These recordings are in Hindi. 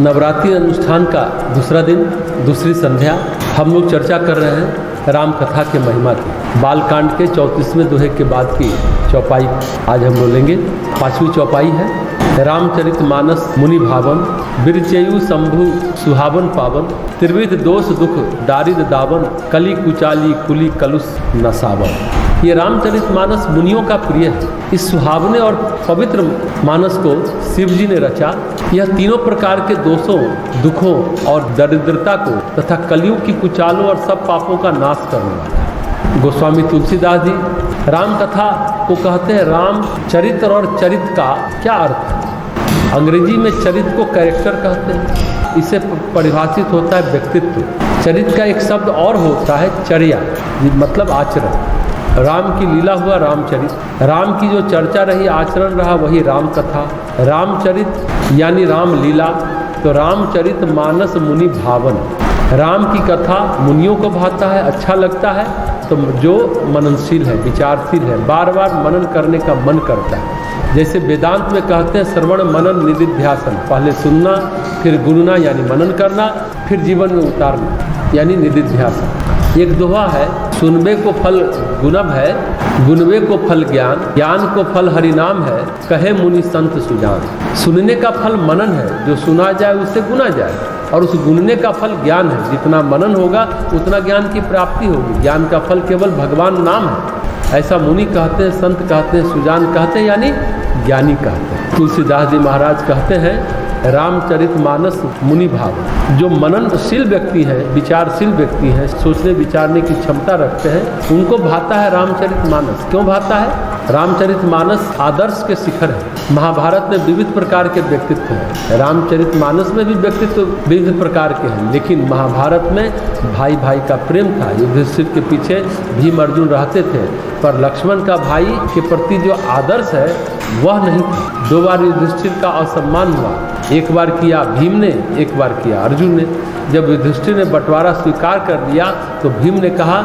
नवरात्रि अनुष्ठान का दूसरा दिन, दूसरी संध्या। हम लोग चर्चा कर रहे हैं राम कथा के महिमा की। बालकांड के 34वें दोहे के बाद की चौपाई आज हम बोलेंगे। 5वीं चौपाई है रामचरितमानस मुनि भावन, बिरचेयु शंभु सुहावन पावन, त्रिविध दोष दुख दारिद दावन, कली कुचाली कुली कलुष नसावन। ये रामचरितमानस मुनियों का प्रिय है। इस सुहावने और पवित्र मानस को शिव जी ने रचा। यह तीनों प्रकार के दोषों, दुखों और दरिद्रता को तथा कलियुग की कुचालों और सब पापों का नाश करने वाला है। गोस्वामी तुलसीदास जी राम कथा को कहते हैं राम चरित्र, और चरित्र का क्या अर्थ है? अंग्रेजी में चरित्र को कैरेक्टर कहते हैं। इसे परिभाषित होता है व्यक्तित्व। चरित्र का एक शब्द और होता है चर्या, मतलब आचरण। राम की लीला हुआ रामचरित, राम की जो चर्चा रही, आचरण रहा, वही राम कथा। रामचरित यानी राम लीला, तो रामचरित मानस मुनि भावन। राम की कथा मुनियों को भाता है, अच्छा लगता है, तो जो मननशील है, विचारशील है, बार बार मनन करने का मन करता है। जैसे वेदांत में कहते हैं श्रवण मनन निदिध्यासन, पहले सुनना, फिर गुनना यानी मनन करना, फिर जीवन में उतारना यानी निदिध्यासन। एक दोहा है, सुनबे को फल गुनब है, गुनबे को फल ज्ञान, ज्ञान को फल हरिनाम है, कहे मुनि संत सुजान। सुनने का फल मनन है, जो सुना जाए उससे गुना जाए, और उस गुनने का फल ज्ञान है। जितना मनन होगा उतना ज्ञान की प्राप्ति होगी। ज्ञान का फल केवल भगवान नाम है, ऐसा मुनि कहते हैं, संत कहते हैं, सुजान कहते हैं, यानी ज्ञानी कहते हैं। तुलसीदास जी महाराज कहते हैं रामचरितमानस मुनि भाव। जो मननशील व्यक्ति है, विचारशील व्यक्ति है, सोचने विचारने की क्षमता रखते हैं, उनको भाता है रामचरितमानस। क्यों भाता है? रामचरितमानस आदर्श के शिखर है। महाभारत में विविध प्रकार के व्यक्तित्व हैं, रामचरितमानस में भी व्यक्तित्व विविध प्रकार के हैं, लेकिन महाभारत में भाई भाई का प्रेम था। युधिष्ठिर के पीछे भीम अर्जुन रहते थे, पर लक्ष्मण का भाई के प्रति जो आदर्श है वह नहीं था। 2 बार युधिष्ठिर का असम्मान हुआ, एक बार किया भीम ने, एक बार किया अर्जुन ने। जब युधिष्ठिर ने बंटवारा स्वीकार कर लिया तो भीम ने कहा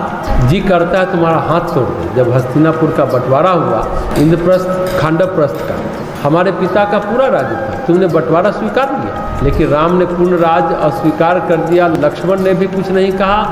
जी करता है तुम्हारा हाथ तोड़ दे। जब हस्तिनापुर का बंटवारा हुआ, इंद्रप्रस्थ खांडवप्रस्थ का, हमारे पिता का पूरा राज्य था, तुमने बंटवारा स्वीकार किया, लेकिन राम ने पूर्ण राज्य अस्वीकार कर दिया। लक्ष्मण ने भी कुछ नहीं कहा,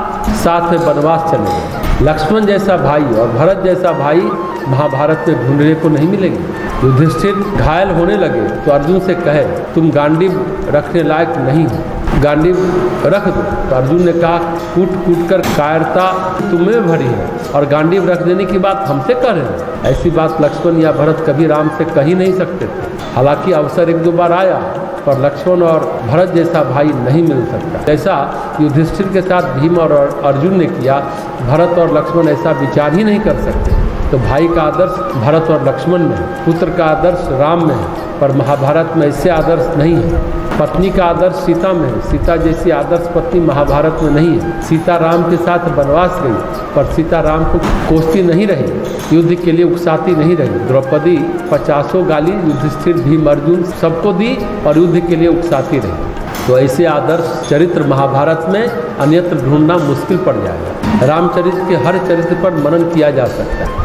साथ में वनवास चले गए। लक्ष्मण जैसा भाई और भरत जैसा भाई महाभारत में ढूंढने को नहीं मिलेंगे। युधिष्ठिर घायल होने लगे तो अर्जुन से कहे तुम गांडीव रखने लायक नहीं हो, गांडीव रख दो। तो अर्जुन ने कहा कूट कूट कर कायरता तुम्हें भरी है, और गांडीव रख देने की बात हमसे कर रहे हैं। ऐसी बात लक्ष्मण या भरत कभी राम से कह ही नहीं सकते थे। हालांकि अवसर 1-2 बार आया, पर लक्ष्मण और भरत जैसा भाई नहीं मिल सकता। ऐसा युधिष्ठिर के साथ भीम और अर्जुन ने किया, भरत और लक्ष्मण ऐसा विचार ही नहीं कर सकते। तो भाई का आदर्श भरत और लक्ष्मण में है, पुत्र का आदर्श राम में है, पर महाभारत में ऐसे आदर्श नहीं है। पत्नी का आदर्श सीता में है, सीता जैसी आदर्श पत्नी महाभारत में नहीं है। सीता राम के साथ वनवास गई, पर सीता राम को कोसती नहीं रही, युद्ध के लिए उकसाती नहीं रही। द्रौपदी 50 गाली युधिष्ठिर भीम अर्जुन सबको दी और युद्ध के लिए उकसाती रही। तो ऐसे आदर्श चरित्र महाभारत में अन्यत्र ढूंढना मुश्किल पड़ जाएगा। रामचरित्र के हर चरित्र पर मनन किया जा सकता है,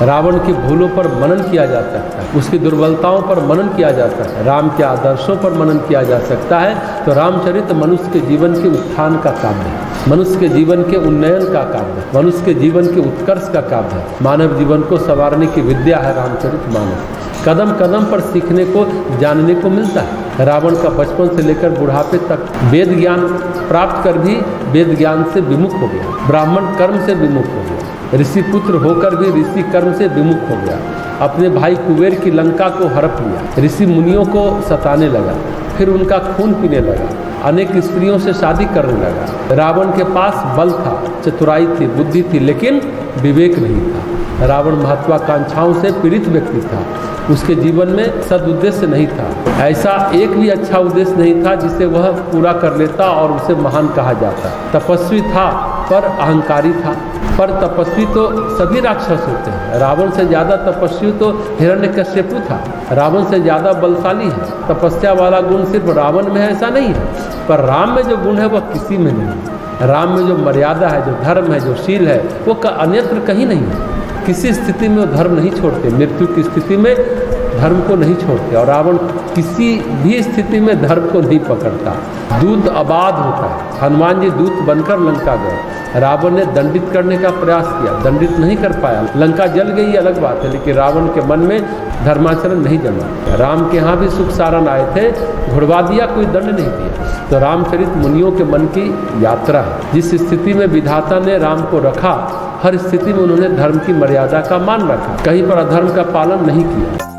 रावण की भूलों पर मनन किया जा सकता है, उसकी दुर्बलताओं पर मनन किया जा सकता है, राम के आदर्शों पर मनन किया जा सकता है। तो रामचरित्र मनुष्य के जीवन के उत्थान का काव्य है, मनुष्य के जीवन के उन्नयन का काव्य है, मनुष्य के जीवन के उत्कर्ष का काव्य है। मानव जीवन को संवारने की विद्या है रामचरितमानस। कदम कदम पर सीखने को, जानने को मिलता है। रावण का बचपन से लेकर बुढ़ापे तक वेद ज्ञान प्राप्त कर भी वेद ज्ञान से विमुख हो गया, ब्राह्मण कर्म से विमुख हो गया, ऋषि पुत्र होकर भी ऋषि कर्म से विमुख हो गया, अपने भाई कुबेर की लंका को हड़प लिया, ऋषि मुनियों को सताने लगा, फिर उनका खून पीने लगा, अनेक स्त्रियों से शादी करने लगा। रावण के पास बल था, चतुराई थी, बुद्धि थी, लेकिन विवेक नहीं था। रावण महत्वाकांक्षाओं से पीड़ित व्यक्ति था। उसके जीवन में सदुद्देश्य नहीं था। ऐसा एक भी अच्छा उद्देश्य नहीं था जिसे वह पूरा कर लेता और उसे महान कहा जाता। तपस्वी था पर अहंकारी था। पर तपस्वी तो सभी राक्षस होते हैं। रावण से ज़्यादा तपस्वी तो हिरण्यकश्यपु था। रावण से ज़्यादा बलशाली है। तपस्या वाला गुण सिर्फ रावण में है ऐसा नहीं है, पर राम में जो गुण है वह किसी में नहीं है। राम में जो मर्यादा है, जो धर्म है, जो शील है, वो अन्यत्र कहीं नहीं है। किसी स्थिति में वो धर्म नहीं छोड़ते, मृत्यु की स्थिति में धर्म को नहीं छोड़ते, और रावण किसी भी स्थिति में धर्म को नहीं पकड़ता। दूत अबाध होता है। हनुमान जी दूत बनकर लंका गए। रावण ने दंडित करने का प्रयास किया, दंडित नहीं कर पाया। लंका जल गई अलग बात है, लेकिन रावण के मन में धर्माचरण नहीं जमा। राम के यहाँ भी सुख सारण आए थे, घुड़वा दिया, कोई दंड नहीं दिया। तो रामचरित मुनियों के मन की यात्रा है। जिस स्थिति में विधाता ने राम को रखा, हर स्थिति में उन्होंने धर्म की मर्यादा का मान रखा, कहीं पर अधर्म का पालन नहीं किया।